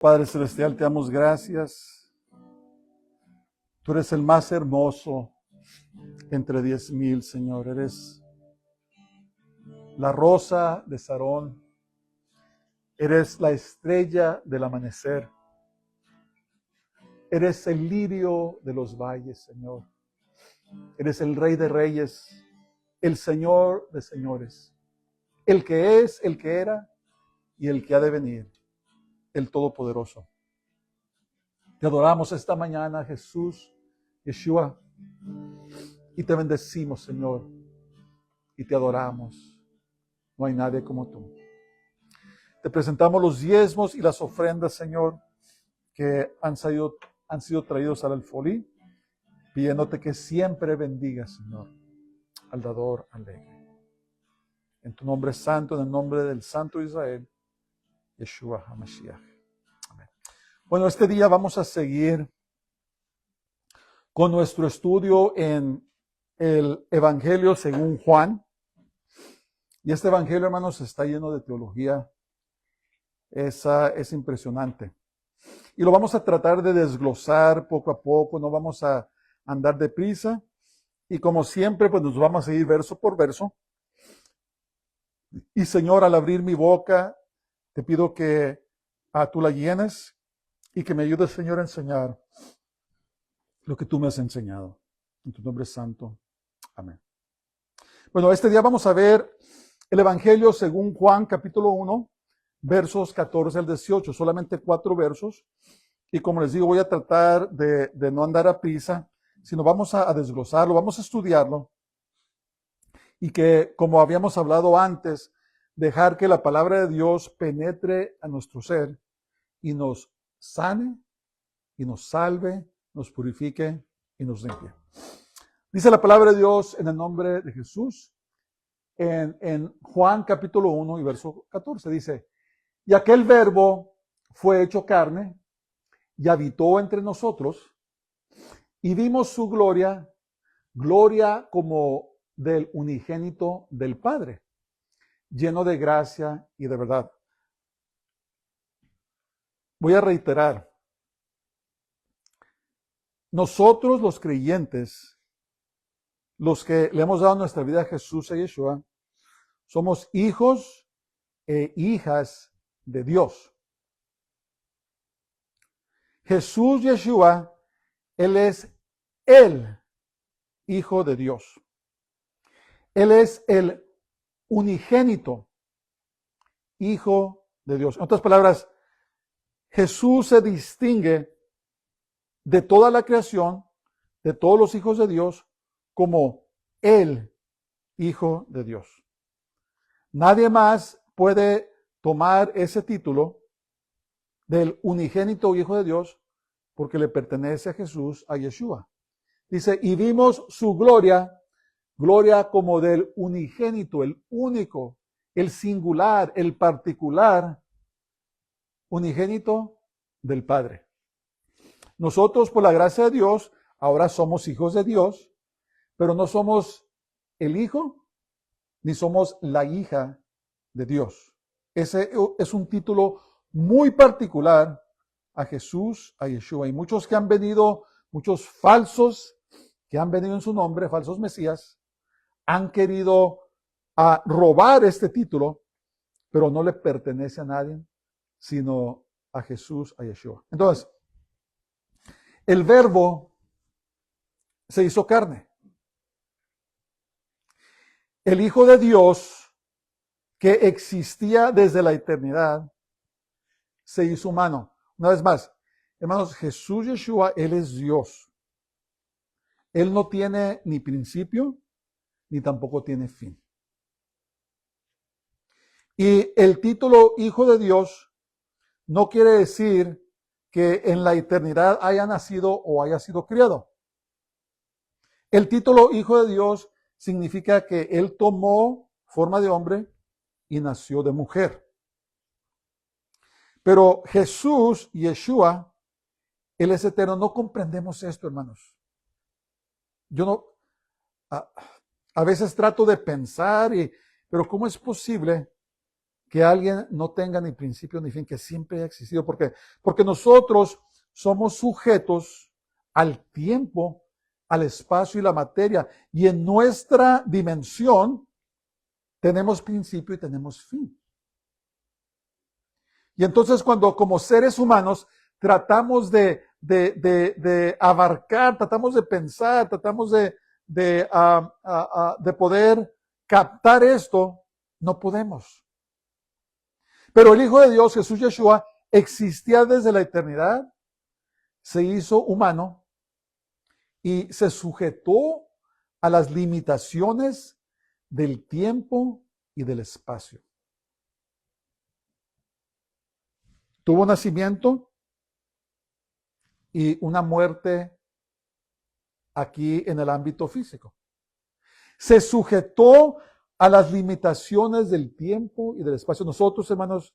Padre Celestial, te damos gracias. Tú eres el más hermoso entre 10,000, Señor. Eres la rosa de Sarón. Eres la estrella del amanecer. Eres el lirio de los valles, Señor. Eres el Rey de Reyes, el Señor de Señores, el que es, el que era y el que ha de venir, el Todopoderoso. Te adoramos esta mañana, Jesús, Yeshua, y te bendecimos, Señor, y te adoramos. No hay nadie como tú. Te presentamos los diezmos y las ofrendas, Señor, que han sido traídos al alfolí, pidiéndote que siempre bendigas, Señor, al dador alegre. En tu nombre santo, en el nombre del Santo de Israel, Yeshua HaMashiach. Amén. Bueno, este día vamos a seguir con nuestro estudio en el Evangelio según Juan. Y este Evangelio, hermanos, está lleno de teología. Es impresionante. Y lo vamos a tratar de desglosar poco a poco, no vamos a andar deprisa. Y como siempre, pues nos vamos a ir verso por verso. Y Señor, al abrir mi boca, te pido que tú la llenes y que me ayudes, Señor, a enseñar lo que tú me has enseñado. En tu nombre santo. Amén. Bueno, este día vamos a ver el Evangelio según Juan, capítulo 1, versos 14 al 18. Solamente 4 versos. Y como les digo, voy a tratar de no andar a prisa, sino vamos a desglosarlo, vamos a estudiarlo. Y que, como habíamos hablado antes, dejar que la palabra de Dios penetre a nuestro ser y nos sane, y nos salve, nos purifique y nos limpie. Dice la palabra de Dios en el nombre de Jesús, en Juan capítulo 1 y verso 14, dice: y aquel verbo fue hecho carne y habitó entre nosotros, y vimos su gloria, gloria como del unigénito del Padre, lleno de gracia y de verdad. Voy a reiterar, nosotros los creyentes, los que le hemos dado nuestra vida a Jesús y a Yeshua, somos hijos e hijas de Dios. Jesús Yeshua, Él es el Hijo de Dios. Él es el unigénito Hijo de Dios. En otras palabras, Jesús se distingue de toda la creación, de todos los hijos de Dios, como el Hijo de Dios. Nadie más puede tomar ese título del unigénito Hijo de Dios porque le pertenece a Jesús, a Yeshua. Dice, y vimos su gloria, gloria como del unigénito, el único, el singular, el particular, unigénito del Padre. Nosotros, por la gracia de Dios, ahora somos hijos de Dios, pero no somos el hijo, ni somos la hija de Dios. Ese es un título muy particular a Jesús, a Yeshua. Y muchos que han venido, muchos falsos que han venido en su nombre, falsos mesías, han querido robar este título, pero no le pertenece a nadie, sino a Jesús, a Yeshua. Entonces, el verbo se hizo carne. El Hijo de Dios, que existía desde la eternidad, se hizo humano. Una vez más, hermanos, Jesús Yeshua, Él es Dios. Él no tiene ni principio, ni tampoco tiene fin. Y el título Hijo de Dios no quiere decir que en la eternidad haya nacido o haya sido criado. El título Hijo de Dios significa que Él tomó forma de hombre y nació de mujer. Pero Jesús, Yeshua, Él es eterno. No comprendemos esto, hermanos. Yo no, a veces trato de pensar, pero ¿cómo es posible que alguien no tenga ni principio ni fin, que siempre ha existido. ¿Por qué? Porque nosotros somos sujetos al tiempo, al espacio y la materia. Y en nuestra dimensión tenemos principio y tenemos fin. Y entonces cuando como seres humanos tratamos de abarcar, tratamos de pensar, tratamos de poder captar esto, no podemos. Pero el Hijo de Dios, Jesús Yeshua, existía desde la eternidad, se hizo humano y se sujetó a las limitaciones del tiempo y del espacio. Tuvo nacimiento y una muerte aquí en el ámbito físico. Se sujetó a las limitaciones del tiempo y del espacio. Nosotros, hermanos,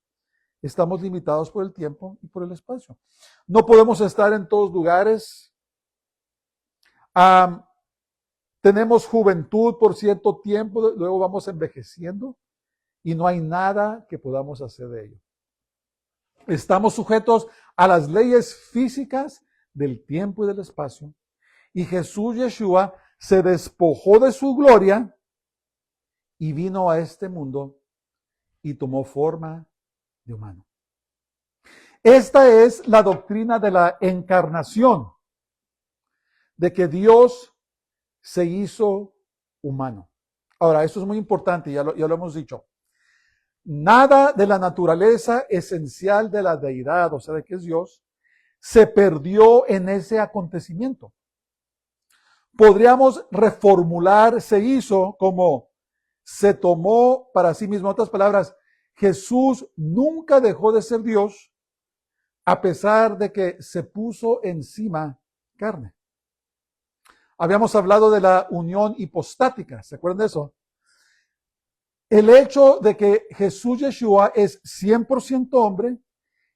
estamos limitados por el tiempo y por el espacio. No podemos estar en todos lugares. Tenemos juventud por cierto tiempo, luego vamos envejeciendo y no hay nada que podamos hacer de ello. Estamos sujetos a las leyes físicas del tiempo y del espacio. Y Jesús Yeshua se despojó de su gloria y vino a este mundo y tomó forma de humano. Esta es la doctrina de la encarnación, de que Dios se hizo humano. Ahora, esto es muy importante, ya lo hemos dicho. Nada de la naturaleza esencial de la deidad, o sea, de que es Dios, se perdió en ese acontecimiento. Podríamos reformular, se hizo como se tomó para sí mismo. En otras palabras, Jesús nunca dejó de ser Dios a pesar de que se puso encima carne. Habíamos hablado de la unión hipostática, ¿se acuerdan de eso? El hecho de que Jesús Yeshua es 100% hombre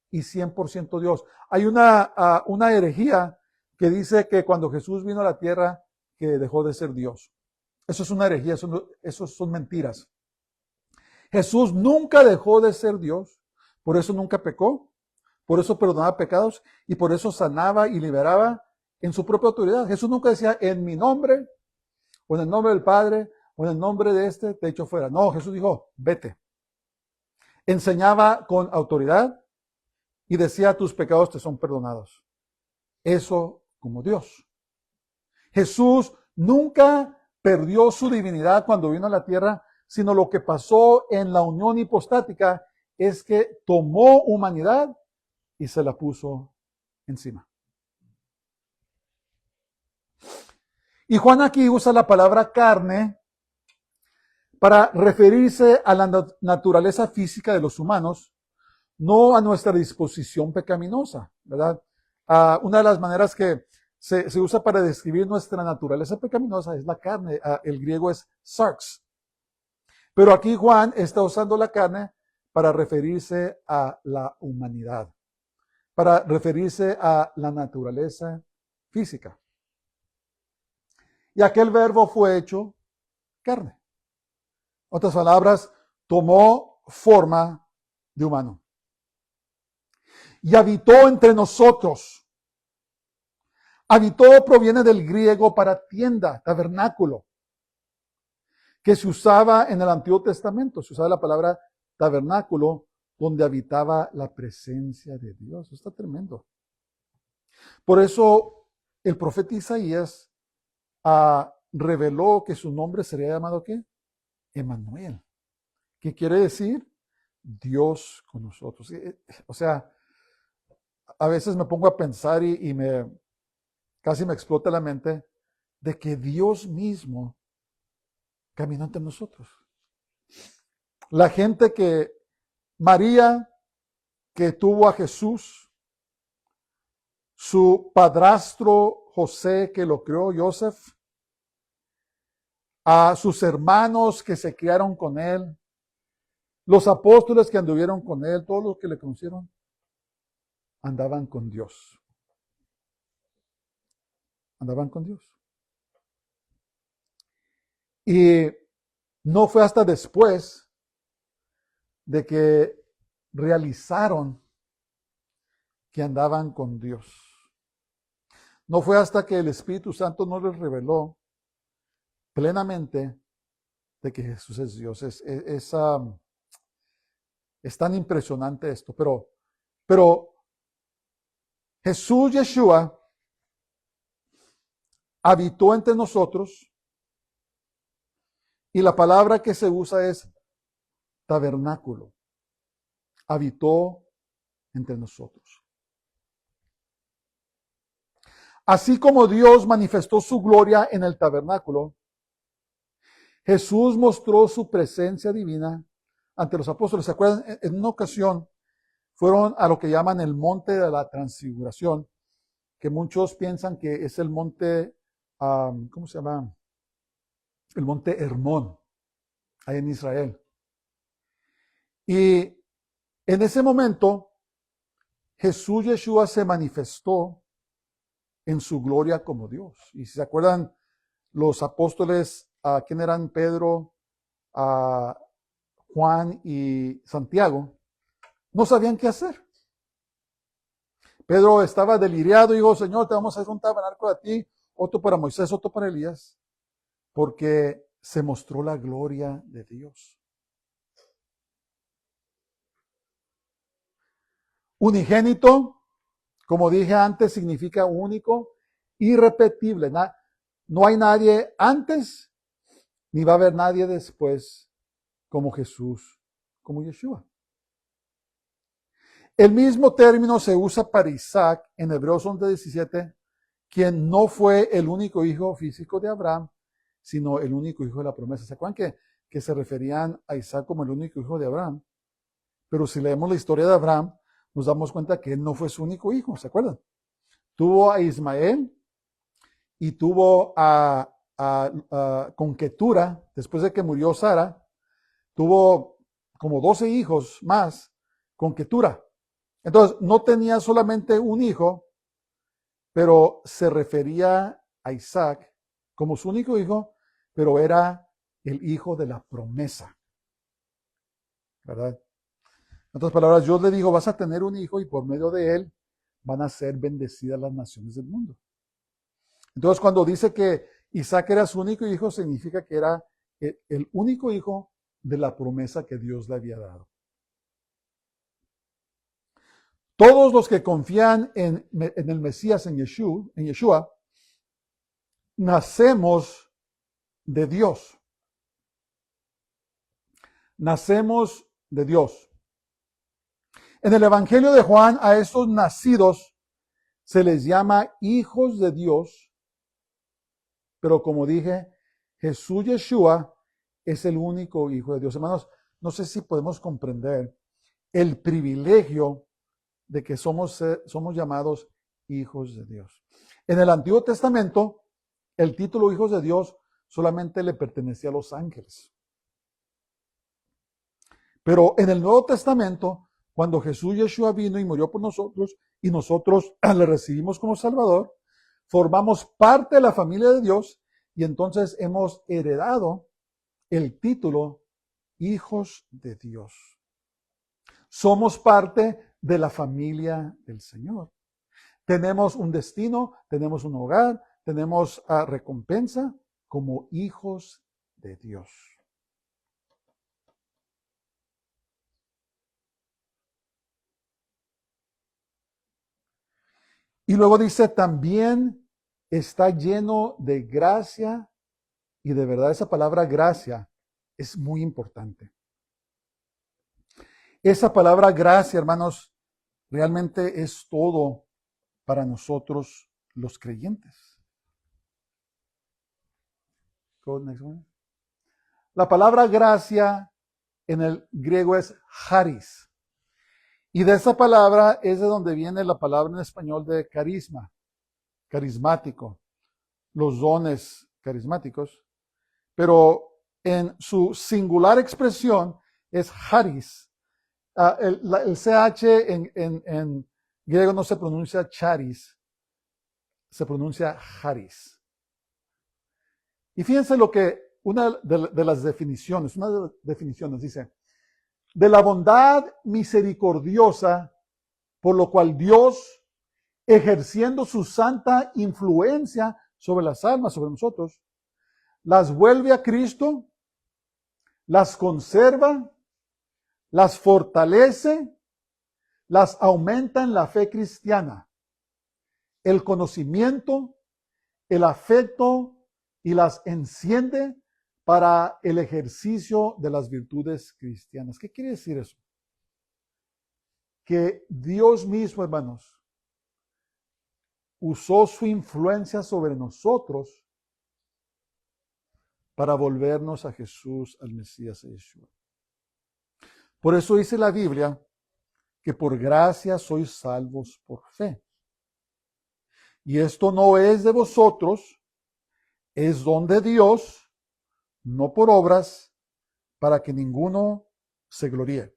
y 100% Dios. Hay una herejía que dice que cuando Jesús vino a la tierra, que dejó de ser Dios. Eso es una herejía, eso son mentiras. Jesús nunca dejó de ser Dios, por eso nunca pecó, por eso perdonaba pecados y por eso sanaba y liberaba en su propia autoridad. Jesús nunca decía en mi nombre o en el nombre del Padre o en el nombre de este te echo fuera. No, Jesús dijo, vete. Enseñaba con autoridad y decía tus pecados te son perdonados. Eso como Dios. Jesús nunca perdió su divinidad cuando vino a la tierra, sino lo que pasó en la unión hipostática es que tomó humanidad y se la puso encima. Y Juan aquí usa la palabra carne para referirse a la naturaleza física de los humanos, no a nuestra disposición pecaminosa, ¿verdad? Una de las maneras que se usa para describir nuestra naturaleza pecaminosa es la carne. El griego es sarx. Pero aquí Juan está usando la carne para referirse a la humanidad, para referirse a la naturaleza física. Y aquel verbo fue hecho carne. Otras palabras, tomó forma de humano. Y habitó entre nosotros. Habitó proviene del griego para tienda, tabernáculo, que se usaba en el Antiguo Testamento. Se usaba la palabra tabernáculo, donde habitaba la presencia de Dios. Eso está tremendo. Por eso el profeta Isaías reveló que su nombre sería llamado ¿qué? Emmanuel. ¿Qué quiere decir? Dios con nosotros. O sea, a veces me pongo a pensar y casi me explota la mente de que Dios mismo caminó entre nosotros. La gente María, que tuvo a Jesús, su padrastro José, que lo crió, Joseph, a sus hermanos que se criaron con él, los apóstoles que anduvieron con él, todos los que le conocieron, andaban con Dios. Andaban con Dios. Y no fue hasta después de que realizaron que andaban con Dios. No fue hasta que el Espíritu Santo no les reveló plenamente de que Jesús es Dios. Es tan impresionante esto, pero Jesús Yeshua habitó entre nosotros y la palabra que se usa es tabernáculo. Habitó entre nosotros. Así como Dios manifestó su gloria en el tabernáculo, Jesús mostró su presencia divina ante los apóstoles. ¿Se acuerdan? En una ocasión fueron a lo que llaman el monte de la transfiguración, que muchos piensan que es el monte, ¿cómo se llama? El monte Hermón, ahí en Israel. Y en ese momento, Jesús Yeshua se manifestó en su gloria como Dios. Y si se acuerdan, los apóstoles, ¿quién eran? Pedro, Juan y Santiago, no sabían qué hacer. Pedro estaba deliriado y dijo, Señor, te vamos a hacer un tabernáculo a ti, otro para Moisés, otro para Elías, porque se mostró la gloria de Dios. Unigénito, como dije antes, significa único, irrepetible. No hay nadie antes, ni va a haber nadie después como Jesús, como Yeshua. El mismo término se usa para Isaac en Hebreos 11:17, quien no fue el único hijo físico de Abraham, sino el único hijo de la promesa. ¿Se acuerdan que se referían a Isaac como el único hijo de Abraham? Pero si leemos la historia de Abraham, nos damos cuenta que él no fue su único hijo, ¿se acuerdan? Tuvo a Ismael y tuvo con Ketura, después de que murió Sara, tuvo como 12 hijos más con Ketura. Entonces, no tenía solamente un hijo, pero se refería a Isaac como su único hijo, pero era el hijo de la promesa, ¿verdad? En otras palabras, Dios le dijo, vas a tener un hijo y por medio de él van a ser bendecidas las naciones del mundo. Entonces, cuando dice que Isaac era su único hijo, significa que era el único hijo de la promesa que Dios le había dado. Todos los que confían en el Mesías, en Yeshua, nacemos de Dios. Nacemos de Dios. En el Evangelio de Juan, a estos nacidos se les llama hijos de Dios, pero como dije, Jesús Yeshua es el único hijo de Dios. Hermanos, no sé si podemos comprender el privilegio de que somos llamados hijos de Dios. En el Antiguo Testamento, el título hijos de Dios solamente le pertenecía a los ángeles. Pero en el Nuevo Testamento, cuando Jesús Yeshua vino y murió por nosotros, y nosotros le recibimos como Salvador, formamos parte de la familia de Dios, y entonces hemos heredado el título hijos de Dios. Somos parte de la familia del Señor. Tenemos un destino, tenemos un hogar, tenemos recompensa como hijos de Dios. Y luego dice, también está lleno de gracia y de verdad. Esa palabra gracia es muy importante. Esa palabra gracia, hermanos, realmente es todo para nosotros los creyentes. La palabra gracia en el griego es charis. Y de esa palabra es de donde viene la palabra en español de carisma, carismático, los dones carismáticos. Pero en su singular expresión es charis. El CH en griego no se pronuncia charis, se pronuncia charis. Y fíjense lo que una de las definiciones dice, de la bondad misericordiosa, por lo cual Dios, ejerciendo su santa influencia sobre las almas, sobre nosotros, las vuelve a Cristo, las conserva, las fortalece, las aumenta en la fe cristiana, el conocimiento, el afecto, y las enciende para el ejercicio de las virtudes cristianas. ¿Qué quiere decir eso? Que Dios mismo, hermanos, usó su influencia sobre nosotros para volvernos a Jesús, al Mesías, a Yeshua. Por eso dice la Biblia que por gracia sois salvos por fe. Y esto no es de vosotros, es don de Dios, no por obras, para que ninguno se gloríe.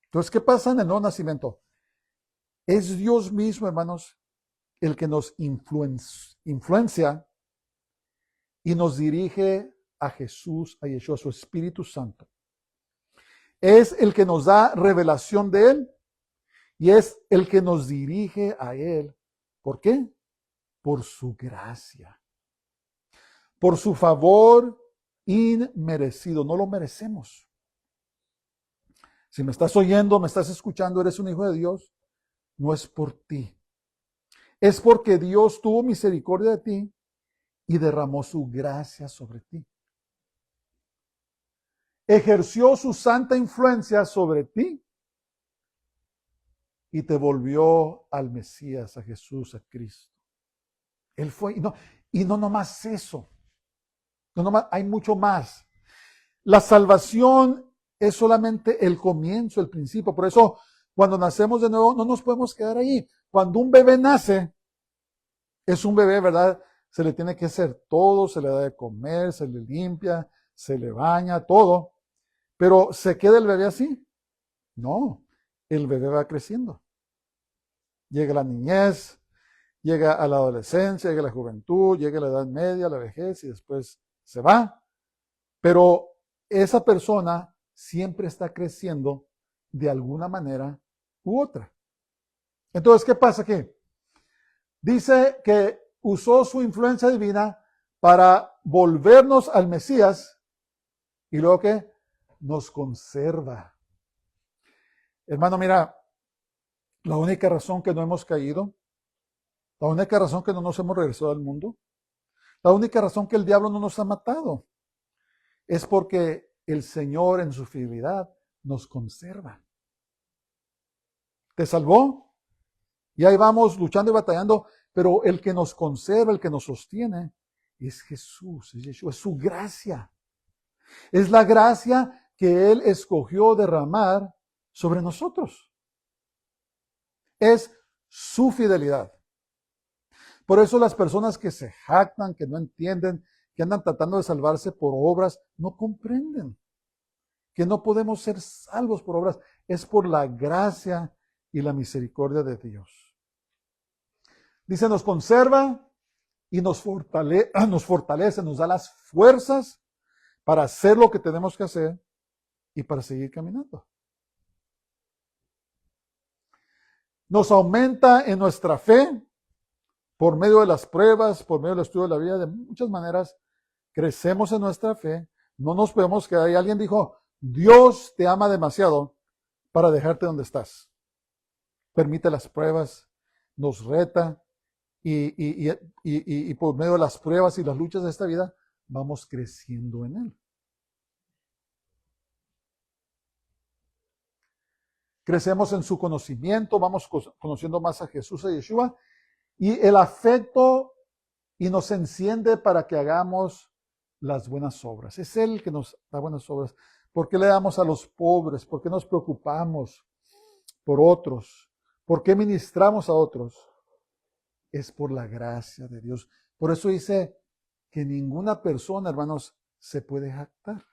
Entonces, ¿qué pasa en el nuevo nacimiento? Es Dios mismo, hermanos, el que nos influencia y nos dirige a Jesús, a Yeshua, a su Espíritu Santo. Es el que nos da revelación de Él y es el que nos dirige a Él. ¿Por qué? Por su gracia. Por su favor inmerecido. No lo merecemos. Si me estás oyendo, me estás escuchando, eres un hijo de Dios, no es por ti. Es porque Dios tuvo misericordia de ti y derramó su gracia sobre ti. Ejerció su santa influencia sobre ti y te volvió al Mesías, a Jesús, a Cristo. Él fue, y no nomás eso. No nomás, hay mucho más. La salvación es solamente el comienzo, el principio. Por eso, cuando nacemos de nuevo, no nos podemos quedar ahí. Cuando un bebé nace, es un bebé, ¿verdad? Se le tiene que hacer todo, se le da de comer, se le limpia, se le baña, todo. Pero ¿se queda el bebé así? No, el bebé va creciendo. Llega la niñez, llega a la adolescencia, llega a la juventud, llega a la edad media, la vejez y después se va. Pero esa persona siempre está creciendo de alguna manera u otra. Entonces, ¿qué pasa aquí? Dice que usó su influencia divina para volvernos al Mesías y luego que nos conserva. Hermano, mira, la única razón que no hemos caído, la única razón que no nos hemos regresado al mundo, la única razón que el diablo no nos ha matado, es porque el Señor en su fidelidad nos conserva. ¿Te salvó? Y ahí vamos luchando y batallando, pero el que nos conserva, el que nos sostiene, es Jesús, es Yeshua, es su gracia. Es la gracia que Él escogió derramar sobre nosotros. Es su fidelidad. Por eso las personas que se jactan, que no entienden, que andan tratando de salvarse por obras, no comprenden que no podemos ser salvos por obras. Es por la gracia y la misericordia de Dios. Dice, nos conserva y nos fortalece, nos da las fuerzas para hacer lo que tenemos que hacer y para seguir caminando. Nos aumenta en nuestra fe por medio de las pruebas, por medio del estudio de la vida, de muchas maneras crecemos en nuestra fe. No nos podemos quedar ahí. Alguien dijo, Dios te ama demasiado para dejarte donde estás. Permite las pruebas, nos reta y por medio de las pruebas y las luchas de esta vida vamos creciendo en Él. Crecemos en su conocimiento, vamos conociendo más a Jesús, a Yeshua, y el afecto y nos enciende para que hagamos las buenas obras. Es Él que nos da buenas obras. ¿Por qué le damos a los pobres? ¿Por qué nos preocupamos por otros? ¿Por qué ministramos a otros? Es por la gracia de Dios. Por eso dice que ninguna persona, hermanos, se puede jactar.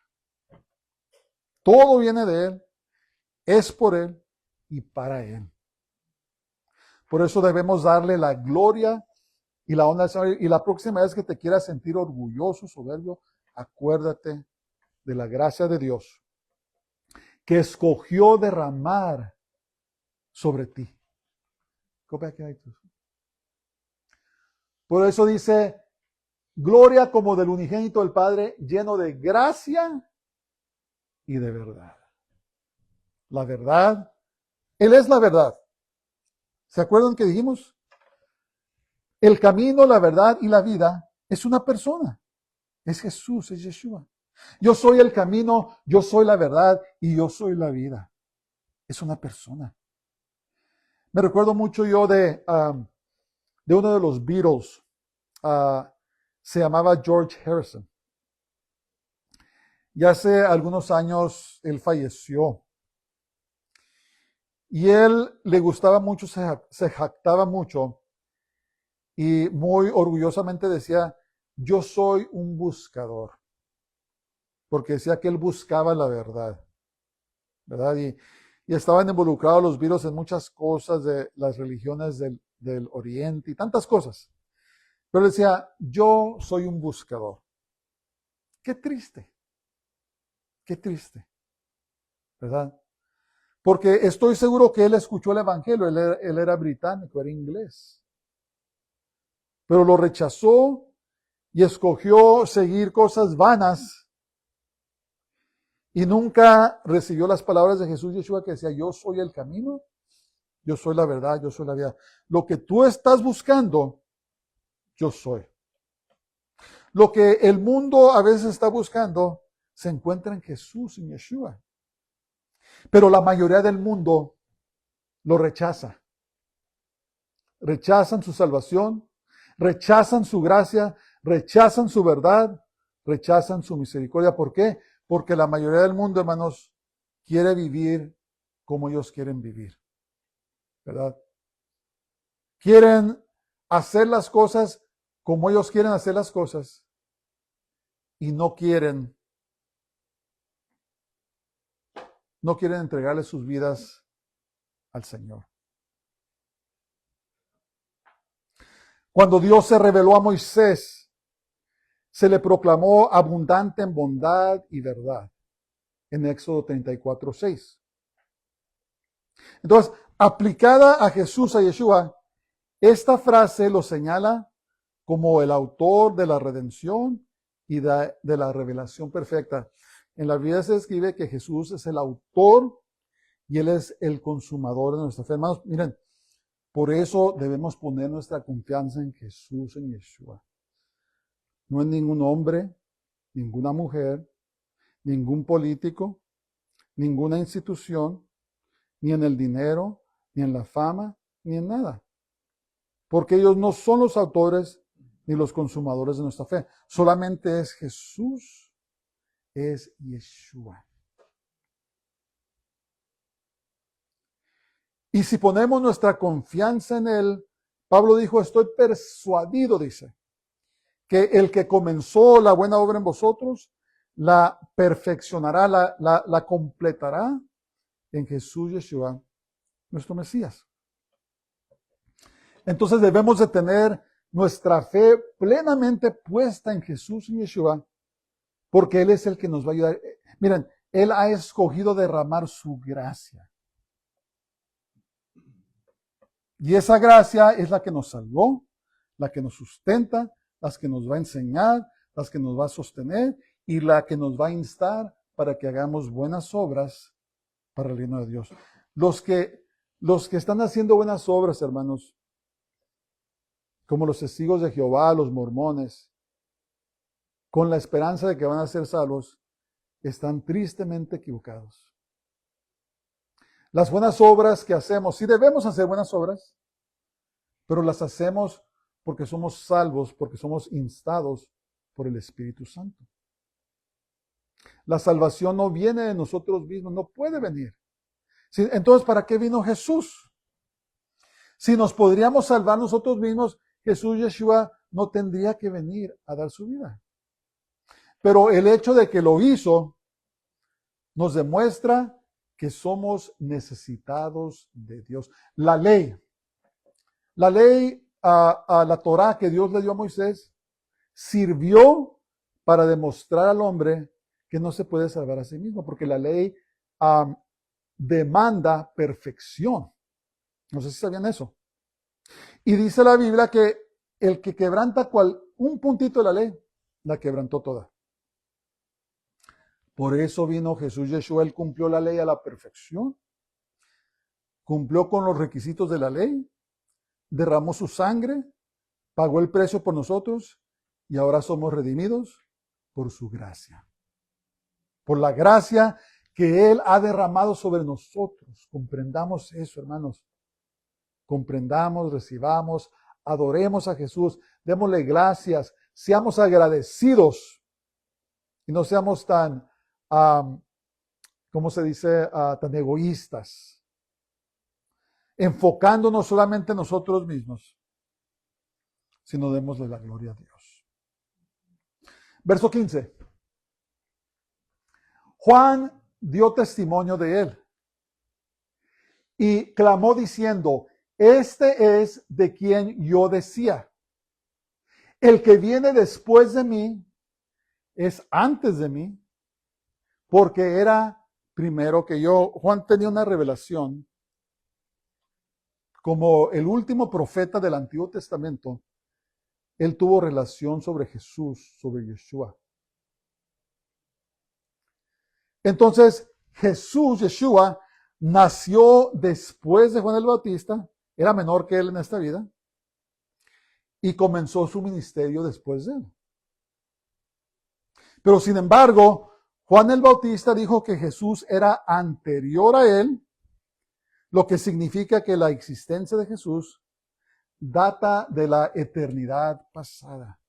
Todo viene de Él, es por Él y para Él. Por eso debemos darle la gloria y la honra al Señor. Y la próxima vez que te quieras sentir orgulloso, soberbio, acuérdate de la gracia de Dios que escogió derramar sobre ti. Go back, por eso dice, gloria como del unigénito del Padre, lleno de gracia y de verdad. La verdad, Él es la verdad. ¿Se acuerdan que dijimos? El camino, la verdad y la vida es una persona. Es Jesús, es Yeshua. Yo soy el camino, yo soy la verdad y yo soy la vida. Es una persona. Me recuerdo mucho yo de uno de los Beatles. Se llamaba George Harrison. Y hace algunos años él falleció. Y él le gustaba mucho, se jactaba mucho y muy orgullosamente decía, yo soy un buscador. Porque decía que él buscaba la verdad. ¿Verdad? Y estaban involucrados los Beatles en muchas cosas de las religiones del Oriente y tantas cosas. Pero él decía, yo soy un buscador. Qué triste. Qué triste. ¿Verdad? Porque estoy seguro que él escuchó el Evangelio, él era británico, era inglés. Pero lo rechazó y escogió seguir cosas vanas y nunca recibió las palabras de Jesús Yeshua que decía, yo soy el camino, yo soy la verdad, yo soy la vida. Lo que tú estás buscando, yo soy. Lo que el mundo a veces está buscando, se encuentra en Jesús, en Yeshua. Pero la mayoría del mundo lo rechaza. Rechazan su salvación, rechazan su gracia, rechazan su verdad, rechazan su misericordia. ¿Por qué? Porque la mayoría del mundo, hermanos, quiere vivir como ellos quieren vivir. ¿Verdad? Quieren hacer las cosas como ellos quieren hacer las cosas y no quieren entregarle sus vidas al Señor. Cuando Dios se reveló a Moisés, se le proclamó abundante en bondad y verdad, en Éxodo 34:6. Entonces, aplicada a Jesús, a Yeshua, esta frase lo señala como el autor de la redención y de la revelación perfecta. En la Biblia se escribe que Jesús es el autor y Él es el consumador de nuestra fe. Hermanos, miren, por eso debemos poner nuestra confianza en Jesús, en Yeshua. No en ningún hombre, ninguna mujer, ningún político, ninguna institución, ni en el dinero, ni en la fama, ni en nada. Porque ellos no son los autores ni los consumadores de nuestra fe. Solamente es Jesús, es Yeshua. Y si ponemos nuestra confianza en Él, Pablo dijo, estoy persuadido, dice, que el que comenzó la buena obra en vosotros, la perfeccionará, la completará en Jesús Yeshua, nuestro Mesías. Entonces debemos de tener nuestra fe plenamente puesta en Jesús y Yeshua, porque Él es el que nos va a ayudar. Miren, Él ha escogido derramar su gracia. Y esa gracia es la que nos salvó, la que nos sustenta, la que nos va a enseñar, la que nos va a sostener y la que nos va a instar para que hagamos buenas obras para el reino de Dios. Los que están haciendo buenas obras, hermanos, como los testigos de Jehová, los mormones, con la esperanza de que van a ser salvos, están tristemente equivocados. Las buenas obras que hacemos, sí debemos hacer buenas obras, pero las hacemos porque somos salvos, porque somos instados por el Espíritu Santo. La salvación no viene de nosotros mismos, no puede venir. Entonces, ¿para qué vino Jesús? Si nos podríamos salvar nosotros mismos, Jesús Yeshua no tendría que venir a dar su vida. Pero el hecho de que lo hizo nos demuestra que somos necesitados de Dios. La ley, a la Torá que Dios le dio a Moisés, sirvió para demostrar al hombre que no se puede salvar a sí mismo, porque la ley am, demanda perfección. No sé si sabían eso. Y dice la Biblia que el que quebranta un puntito de la ley, la quebrantó toda. Por eso vino Jesús Yeshua, él cumplió la ley a la perfección, cumplió con los requisitos de la ley, derramó su sangre, pagó el precio por nosotros y ahora somos redimidos por su gracia. Por la gracia que Él ha derramado sobre nosotros. Comprendamos eso, hermanos. Comprendamos, recibamos, adoremos a Jesús, démosle gracias, seamos agradecidos y no seamos tan, ¿cómo se dice? Tan egoístas, enfocándonos solamente en nosotros mismos, sino démosle la gloria a Dios. Verso 15. Juan dio testimonio de él y clamó diciendo, este es de quien yo decía, el que viene después de mí es antes de mí, porque era primero que yo. Juan tenía una revelación como el último profeta del Antiguo Testamento. Él tuvo relación sobre Jesús, sobre Yeshua. Entonces, Jesús, Yeshua, nació después de Juan el Bautista, era menor que él en esta vida, y comenzó su ministerio después de él. Pero sin embargo, Juan el Bautista dijo que Jesús era anterior a él, lo que significa que la existencia de Jesús data de la eternidad pasada.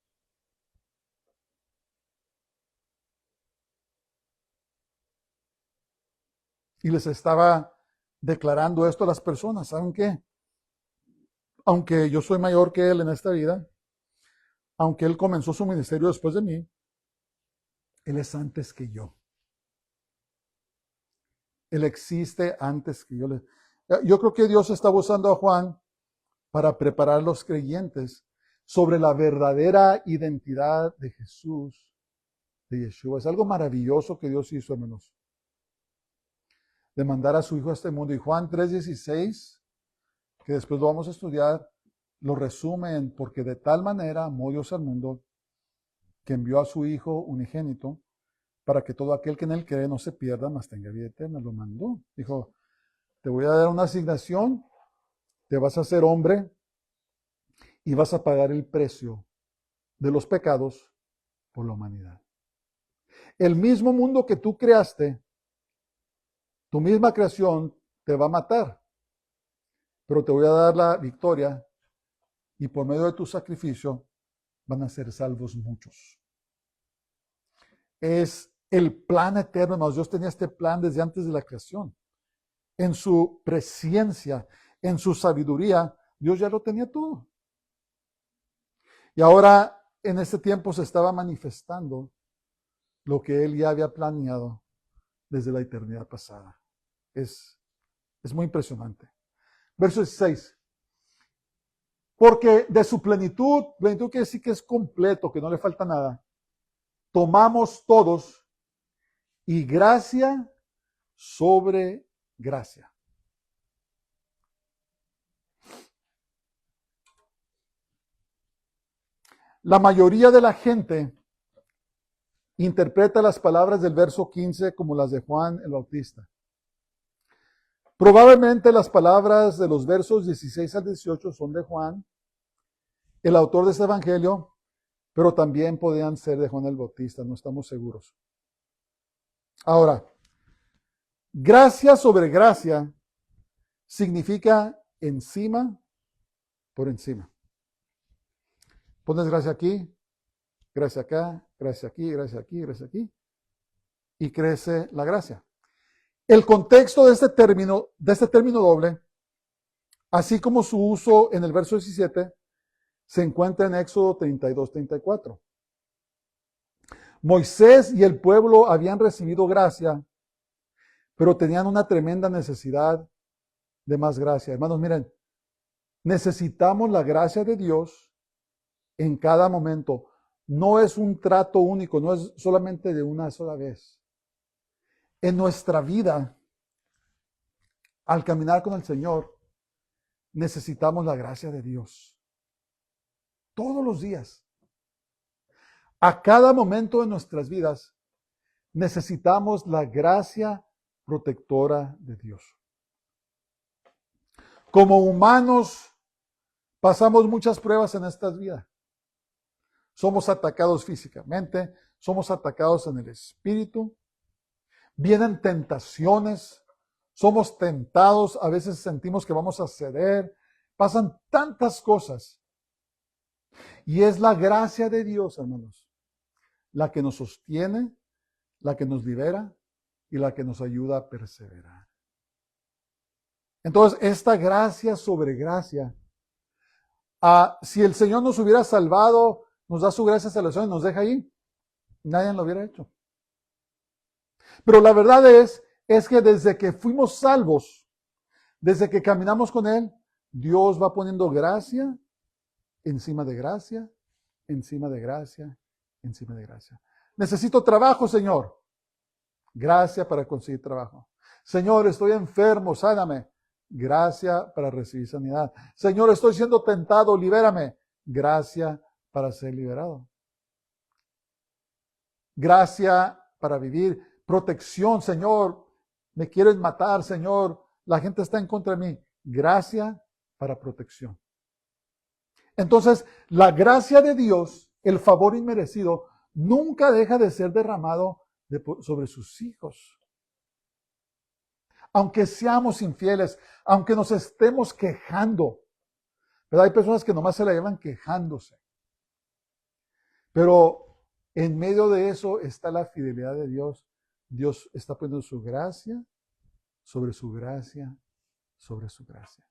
Y les estaba declarando esto a las personas. ¿Saben qué? Aunque yo soy mayor que él en esta vida, aunque él comenzó su ministerio después de mí, él es antes que yo. Él existe antes que yo. Yo creo que Dios está usando a Juan para preparar a los creyentes sobre la verdadera identidad de Jesús, de Yeshua. Es algo maravilloso que Dios hizo, hermanos, de mandar a su Hijo a este mundo. Y Juan 3:16, que después lo vamos a estudiar, lo resume en porque de tal manera amó Dios al mundo que envió a su Hijo unigénito para que todo aquel que en él cree no se pierda, mas tenga vida eterna. Lo mandó. Dijo, te voy a dar una asignación, te vas a hacer hombre y vas a pagar el precio de los pecados por la humanidad. El mismo mundo que tú creaste, tu misma creación te va a matar, pero te voy a dar la victoria y por medio de tu sacrificio van a ser salvos muchos. Es el plan eterno, hermanos. Dios tenía este plan desde antes de la creación. En su presencia, en su sabiduría, Dios ya lo tenía todo. Y ahora, en este tiempo, se estaba manifestando lo que Él ya había planeado desde la eternidad pasada. Es muy impresionante. Verso 16. Porque de su plenitud quiere decir que es completo, que no le falta nada, tomamos todos y gracia sobre gracia. La mayoría de la gente interpreta las palabras del verso 15 como las de Juan el Bautista. Probablemente las palabras de los versos 16 al 18 son de Juan, el autor de este evangelio, pero también podían ser de Juan el Bautista, no estamos seguros. Ahora, gracia sobre gracia significa encima por encima. Pones gracia aquí, gracia acá, gracia aquí, gracia aquí, gracia aquí, y crece la gracia. El contexto de este término doble, así como su uso en el verso 17, se encuentra en Éxodo 32-34. Moisés y el pueblo habían recibido gracia, pero tenían una tremenda necesidad de más gracia. Hermanos, miren, necesitamos la gracia de Dios en cada momento. No es un trato único, no es solamente de una sola vez. En nuestra vida al caminar con el Señor, necesitamos la gracia de Dios. Todos los días. A cada momento de nuestras vidas, necesitamos la gracia protectora de Dios. Como humanos, pasamos muchas pruebas en esta vida. Somos atacados físicamente, somos atacados en el espíritu, vienen tentaciones, somos tentados, a veces sentimos que vamos a ceder, pasan tantas cosas. Y es la gracia de Dios, hermanos, la que nos sostiene, la que nos libera y la que nos ayuda a perseverar. Entonces, esta gracia sobre gracia, si el Señor nos hubiera salvado, nos da su gracia de salvación y nos deja ahí, nadie lo hubiera hecho. Pero la verdad es que desde que fuimos salvos, desde que caminamos con Él, Dios va poniendo gracia encima de gracia, encima de gracia, encima de gracia. Necesito trabajo, Señor. Gracia para conseguir trabajo. Señor, estoy enfermo, sáname. Gracia para recibir sanidad. Señor, estoy siendo tentado, libérame. Gracia para ser liberado. Gracia para vivir. Protección, Señor. Me quieren matar, Señor. La gente está en contra de mí. Gracia para protección. Entonces, la gracia de Dios, el favor inmerecido, nunca deja de ser derramado sobre sus hijos. Aunque seamos infieles, aunque nos estemos quejando, ¿verdad? Hay personas que nomás se la llevan quejándose. Pero en medio de eso está la fidelidad de Dios. Dios está poniendo su gracia sobre su gracia, sobre su gracia.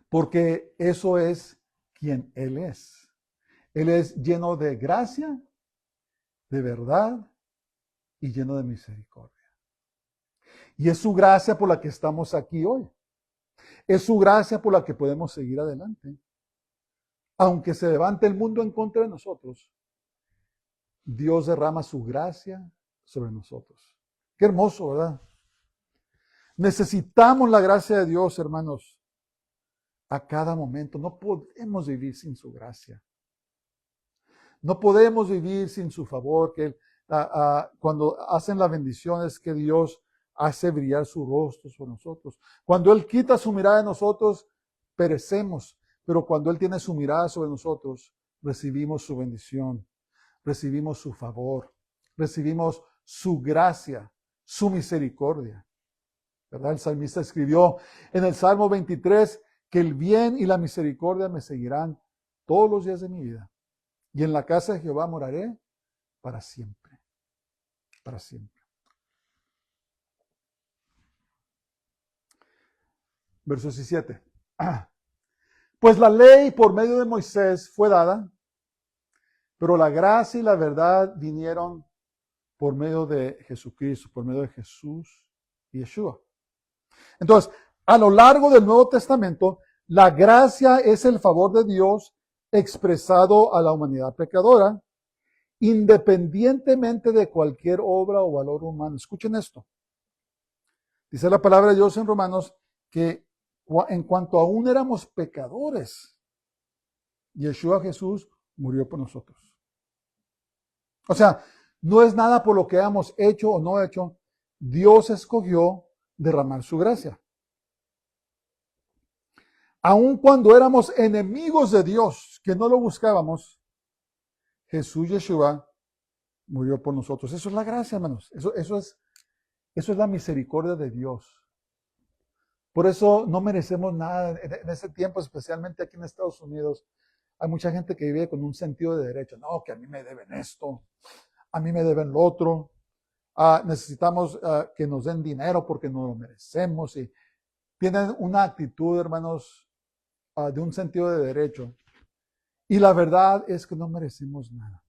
Porque eso es quien Él es. Él es lleno de gracia, de verdad y lleno de misericordia. Y es su gracia por la que estamos aquí hoy. Es su gracia por la que podemos seguir adelante. Aunque se levante el mundo en contra de nosotros, Dios derrama su gracia sobre nosotros. Qué hermoso, ¿verdad? Necesitamos la gracia de Dios, hermanos, a cada momento. No podemos vivir sin su gracia. No podemos vivir sin su favor, que Él, cuando hacen la bendición es que Dios hace brillar su rostro sobre nosotros. Cuando Él quita su mirada de nosotros, perecemos. Pero cuando Él tiene su mirada sobre nosotros, recibimos su bendición, recibimos su favor, recibimos su gracia, su misericordia. ¿Verdad? El salmista escribió en el Salmo 23 que el bien y la misericordia me seguirán todos los días de mi vida. Y en la casa de Jehová moraré para siempre. Para siempre. Verso 17. Pues la ley por medio de Moisés fue dada, pero la gracia y la verdad vinieron por medio de Jesucristo, por medio de Jesús y Yeshua. Entonces, a lo largo del Nuevo Testamento, la gracia es el favor de Dios expresado a la humanidad pecadora, independientemente de cualquier obra o valor humano. Escuchen esto. Dice la palabra de Dios en Romanos que en cuanto aún éramos pecadores, Yeshua Jesús murió por nosotros. O sea, no es nada por lo que hayamos hecho o no hecho. Dios escogió derramar su gracia. Aun cuando éramos enemigos de Dios, que no lo buscábamos, Jesús Yeshua murió por nosotros. Eso es la gracia, hermanos. Eso es la misericordia de Dios. Por eso no merecemos nada. En ese tiempo, especialmente aquí en Estados Unidos, hay mucha gente que vive con un sentido de derecho. No, que a mí me deben esto, a mí me deben lo otro. Necesitamos que nos den dinero porque no lo merecemos. Y tienen una actitud, hermanos, de un sentido de derecho. Y la verdad es que no merecemos nada.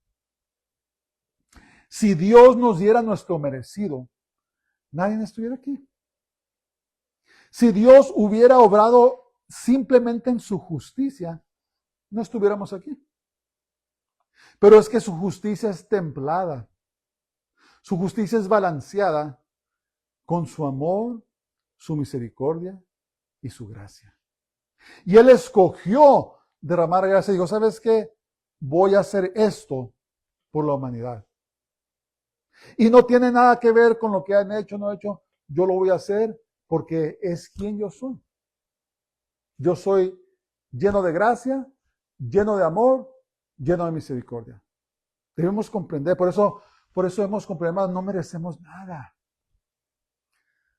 Si Dios nos diera nuestro merecido, nadie estuviera aquí. Si Dios hubiera obrado simplemente en su justicia, no estuviéramos aquí. Pero es que su justicia es templada. Su justicia es balanceada con su amor su misericordia y su gracia. Y Él escogió derramar gracia y dijo, ¿sabes qué? Voy a hacer esto por la humanidad. Y no tiene nada que ver con lo que han hecho o no hecho. Yo lo voy a hacer porque es quien yo soy. Yo soy lleno de gracia, lleno de amor, lleno de misericordia. Debemos comprender, por eso hemos comprendido, hermanos, no merecemos nada.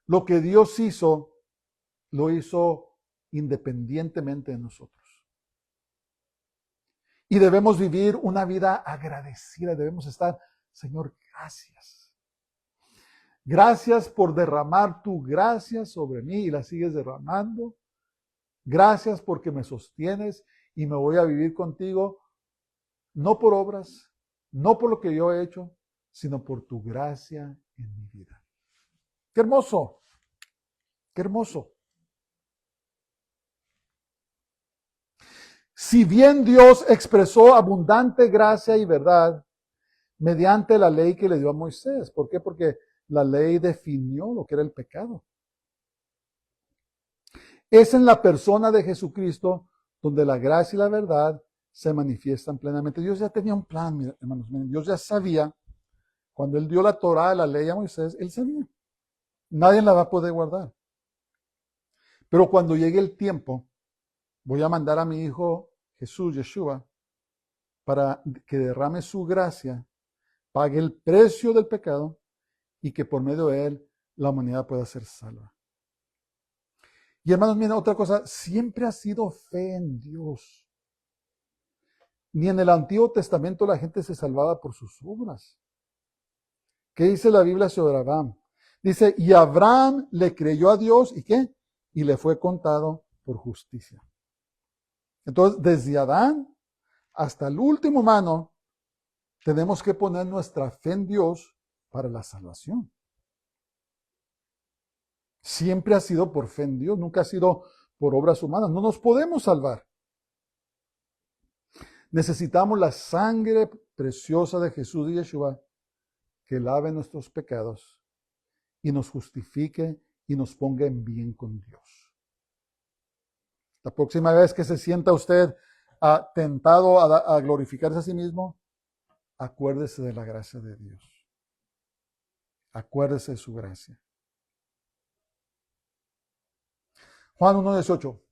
Lo que Dios hizo, lo hizo independientemente de nosotros. Y debemos vivir una vida agradecida, debemos estar, Señor, gracias. Gracias por derramar tu gracia sobre mí y la sigues derramando. Gracias porque me sostienes y me voy a vivir contigo, no por obras, no por lo que yo he hecho, sino por tu gracia en mi vida. ¡Qué hermoso! ¡Qué hermoso! Si bien Dios expresó abundante gracia y verdad mediante la ley que le dio a Moisés. ¿Por qué? Porque la ley definió lo que era el pecado. Es en la persona de Jesucristo donde la gracia y la verdad se manifiestan plenamente. Dios ya tenía un plan, hermanos. Dios ya sabía, cuando Él dio la Torá, la ley a Moisés, Él sabía. Nadie la va a poder guardar. Pero cuando llegue el tiempo, voy a mandar a mi hijo Jesús, Yeshua, para que derrame su gracia, pague el precio del pecado y que por medio de Él la humanidad pueda ser salva. Y hermanos, miren, otra cosa, siempre ha sido fe en Dios. Ni en el Antiguo Testamento la gente se salvaba por sus obras. ¿Qué dice la Biblia sobre Abraham? Dice, y Abraham le creyó a Dios, ¿y qué? Y le fue contado por justicia. Entonces, desde Adán hasta el último humano, tenemos que poner nuestra fe en Dios para la salvación. Siempre ha sido por fe en Dios, nunca ha sido por obras humanas. No nos podemos salvar. Necesitamos la sangre preciosa de Jesús y Yeshua que lave nuestros pecados y nos justifique y nos ponga en bien con Dios. La próxima vez que se sienta usted tentado a glorificarse a sí mismo, acuérdese de la gracia de Dios. Acuérdese de su gracia. Juan 1:18.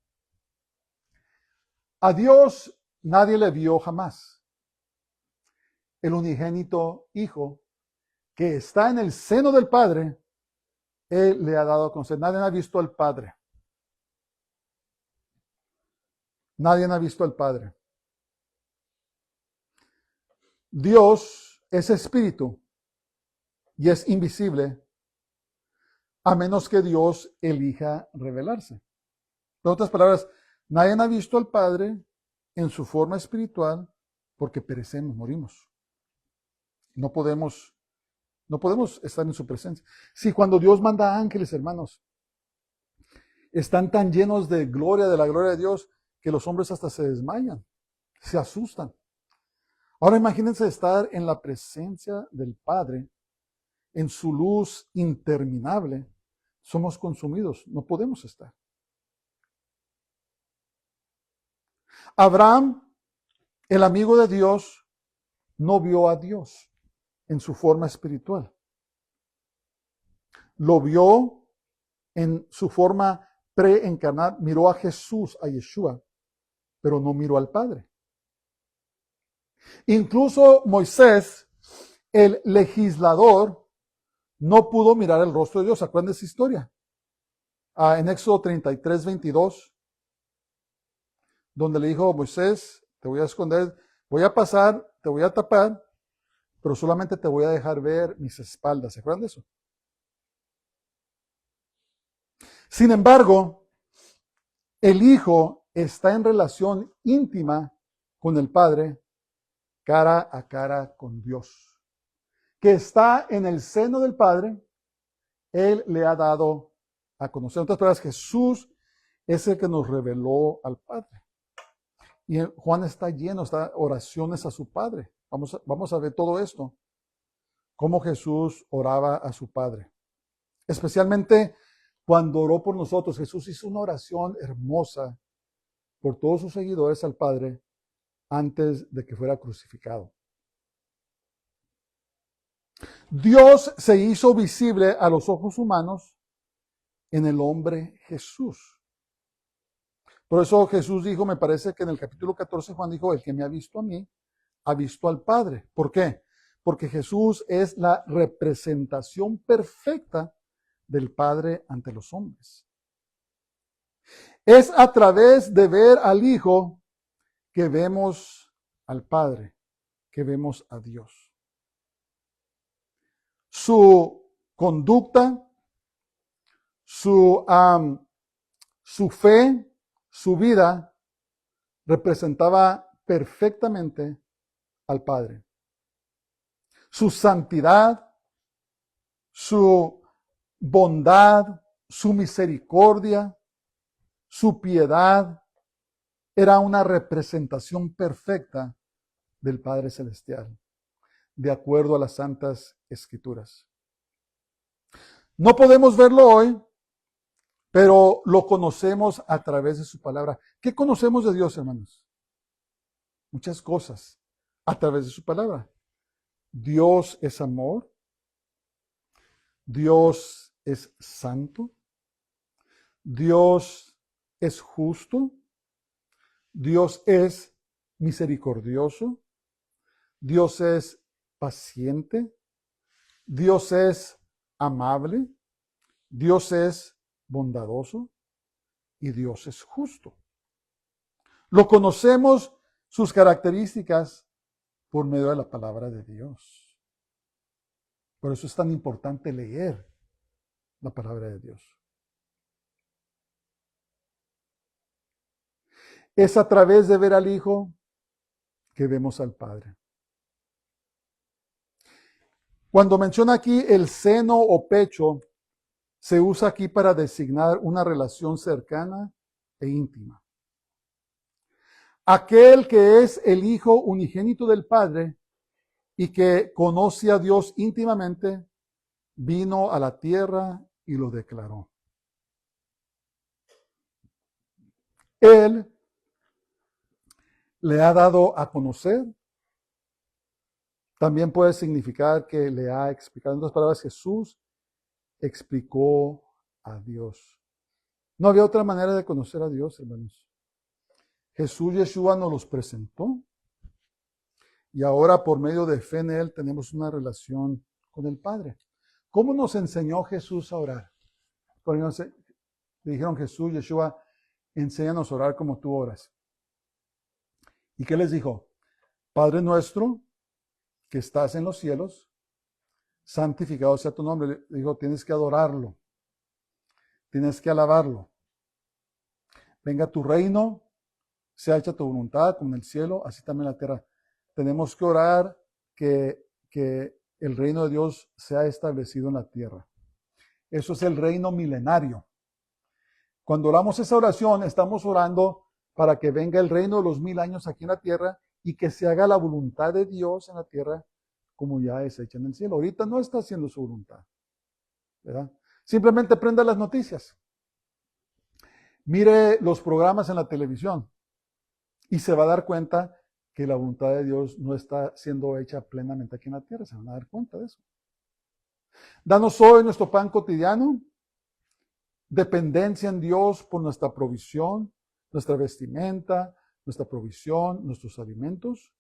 A Dios nadie le vio jamás. El unigénito Hijo que está en el seno del Padre, Él le ha dado a conocer. Nadie ha visto al Padre. Nadie ha visto al Padre. Dios es espíritu y es invisible a menos que Dios elija revelarse. En otras palabras, nadie ha visto al Padre en su forma espiritual porque perecemos, morimos. No podemos estar en su presencia. Si cuando Dios manda ángeles, hermanos, están tan llenos de la gloria de Dios, que los hombres hasta se desmayan, se asustan. Ahora imagínense estar en la presencia del Padre, en su luz interminable. Somos consumidos, no podemos estar. Abraham, el amigo de Dios, no vio a Dios en su forma espiritual. Lo vio en su forma preencarnada, miró a Jesús, a Yeshua, pero no miró al Padre. Incluso Moisés, el legislador, no pudo mirar el rostro de Dios. ¿Se acuerdan de esa historia? En Éxodo 33:22, donde le dijo a Moisés, te voy a esconder, voy a pasar, te voy a tapar, pero solamente te voy a dejar ver mis espaldas. ¿Se acuerdan de eso? Sin embargo, el Hijo está en relación íntima con el Padre, cara a cara con Dios, que está en el seno del Padre. Él le ha dado a conocer. En otras palabras, Jesús es el que nos reveló al Padre. Y Juan está lleno, está oraciones a su Padre. Vamos a ver todo esto. Cómo Jesús oraba a su Padre. Especialmente cuando oró por nosotros, Jesús hizo una oración hermosa por todos sus seguidores al Padre antes de que fuera crucificado. Dios se hizo visible a los ojos humanos en el hombre Jesús. Por eso Jesús dijo, me parece que en el capítulo 14 Juan dijo, el que me ha visto a mí, ha visto al Padre. ¿Por qué? Porque Jesús es la representación perfecta del Padre ante los hombres. Es a través de ver al Hijo que vemos al Padre, que vemos a Dios. Su conducta, su fe, su vida representaba perfectamente al Padre. Su santidad, su bondad, su misericordia, su piedad, era una representación perfecta del Padre Celestial, de acuerdo a las Santas Escrituras. No podemos verlo hoy, pero lo conocemos a través de su palabra. ¿Qué conocemos de Dios, hermanos? Muchas cosas a través de su palabra. Dios es amor. Dios es santo. Dios es justo. Dios es misericordioso. Dios es paciente. Dios es amable. Dios es bondadoso. Y Dios es justo. Lo conocemos, sus características, por medio de la palabra de Dios. Por eso es tan importante leer la palabra de Dios. Es a través de ver al Hijo que vemos al Padre. Cuando menciona aquí el seno o pecho, se usa aquí para designar una relación cercana e íntima. Aquel que es el Hijo unigénito del Padre y que conoce a Dios íntimamente, vino a la tierra y lo declaró. Él le ha dado a conocer. También puede significar que le ha explicado. En otras palabras, Jesús explicó a Dios. No había otra manera de conocer a Dios, hermanos. Jesús Yeshua nos los presentó. Y ahora por medio de fe en Él tenemos una relación con el Padre. ¿Cómo nos enseñó Jesús a orar? Cuando le dijeron Jesús, Yeshua, enséñanos a orar como tú oras. ¿Y qué les dijo? Padre nuestro, que estás en los cielos, santificado sea tu nombre. Le dijo, tienes que adorarlo. Tienes que alabarlo. Venga tu reino, sea hecha tu voluntad como en el cielo, así también en la tierra. Tenemos que orar que el reino de Dios sea establecido en la tierra. Eso es el reino milenario. Cuando oramos esa oración, estamos orando para que venga el reino de los 1000 años aquí en la tierra y que se haga la voluntad de Dios en la tierra como ya es hecha en el cielo. Ahorita no está haciendo su voluntad, ¿verdad? Simplemente prenda las noticias. Mire los programas en la televisión y se va a dar cuenta que la voluntad de Dios no está siendo hecha plenamente aquí en la tierra. Se van a dar cuenta de eso. Danos hoy nuestro pan cotidiano, dependencia en Dios por nuestra provisión, nuestra vestimenta, nuestra provisión, nuestros alimentos,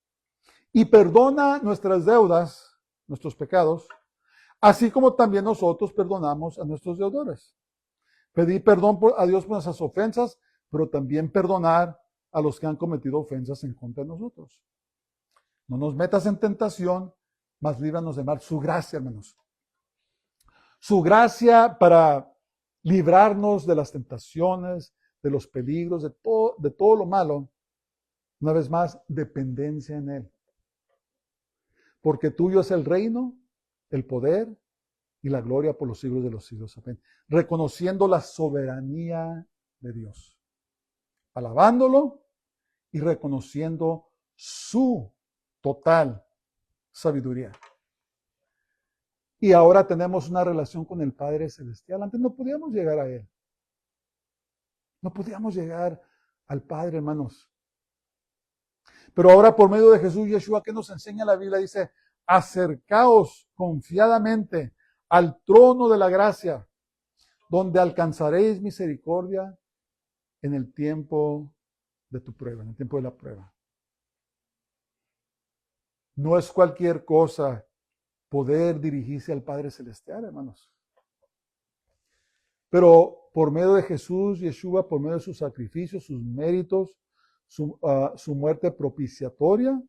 y perdona nuestras deudas, nuestros pecados, así como también nosotros perdonamos a nuestros deudores. Pedir perdón a Dios por nuestras ofensas, pero también perdonar a los que han cometido ofensas en contra de nosotros. No nos metas en tentación, mas líbranos de mal. Su gracia, hermanos. Su gracia para librarnos de las tentaciones, de los peligros, de todo lo malo. Una vez más, dependencia en Él. Porque tuyo es el reino, el poder y la gloria por los siglos de los siglos. Amén. Reconociendo la soberanía de Dios. Alabándolo y reconociendo su total sabiduría. Y ahora tenemos una relación con el Padre Celestial. Antes no podíamos llegar a Él. No podíamos llegar al Padre, hermanos. Pero ahora por medio de Jesús Yeshua, que nos enseña la Biblia, dice, acercaos confiadamente al trono de la gracia, donde alcanzaréis misericordia en el tiempo de tu prueba, en el tiempo de la prueba. No es cualquier cosa poder dirigirse al Padre Celestial, hermanos. Pero por medio de Jesús, Yeshua, por medio de sus sacrificios, sus méritos, su muerte propiciatoria,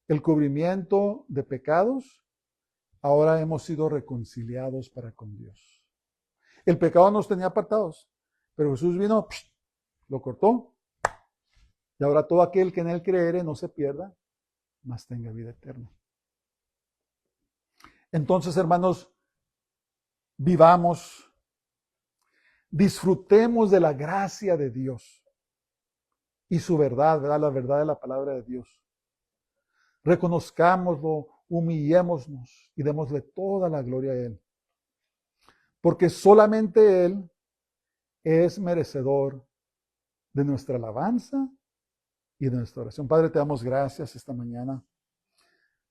el cubrimiento de pecados, ahora hemos sido reconciliados para con Dios. El pecado nos tenía apartados, pero Jesús vino, lo cortó, y ahora todo aquel que en Él creere no se pierda, mas tenga vida eterna. Entonces, hermanos, vivamos, disfrutemos de la gracia de Dios y su verdad, ¿verdad? La verdad de la palabra de Dios. Reconozcámoslo, humillémonos y démosle toda la gloria a Él. Porque solamente Él es merecedor de nuestra alabanza y de nuestra oración. Padre, te damos gracias esta mañana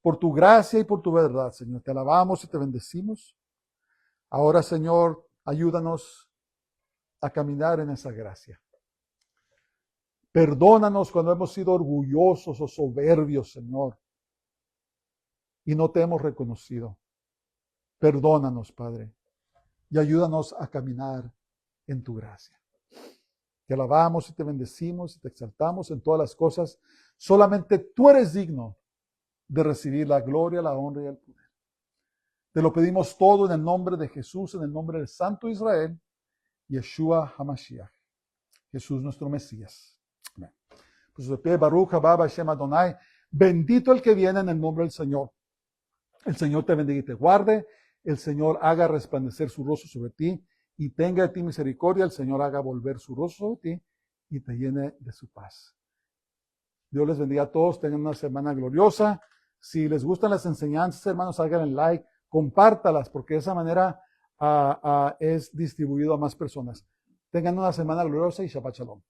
por tu gracia y por tu verdad, Señor. Te alabamos y te bendecimos. Ahora, Señor, ayúdanos a caminar en esa gracia. Perdónanos cuando hemos sido orgullosos o soberbios, Señor, y no te hemos reconocido. Perdónanos, Padre, y ayúdanos a caminar en tu gracia. Te alabamos y te bendecimos y te exaltamos en todas las cosas. Solamente tú eres digno de recibir la gloria, la honra y el poder. Te lo pedimos todo en el nombre de Jesús, en el nombre del Santo Israel, Yeshua HaMashiach, Jesús nuestro Mesías. Amén. Pues de pie, Baruch haba Hashem Adonai, bendito el que viene en el nombre del Señor. El Señor te bendiga y te guarde, el Señor haga resplandecer su rostro sobre ti y tenga de ti misericordia, el Señor haga volver su rostro sobre ti y te llene de su paz. Dios les bendiga a todos, tengan una semana gloriosa. Si les gustan las enseñanzas, hermanos, hagan like, compártalas, porque de esa manera es distribuido a más personas. Tengan una semana gloriosa y Shabbat Shalom.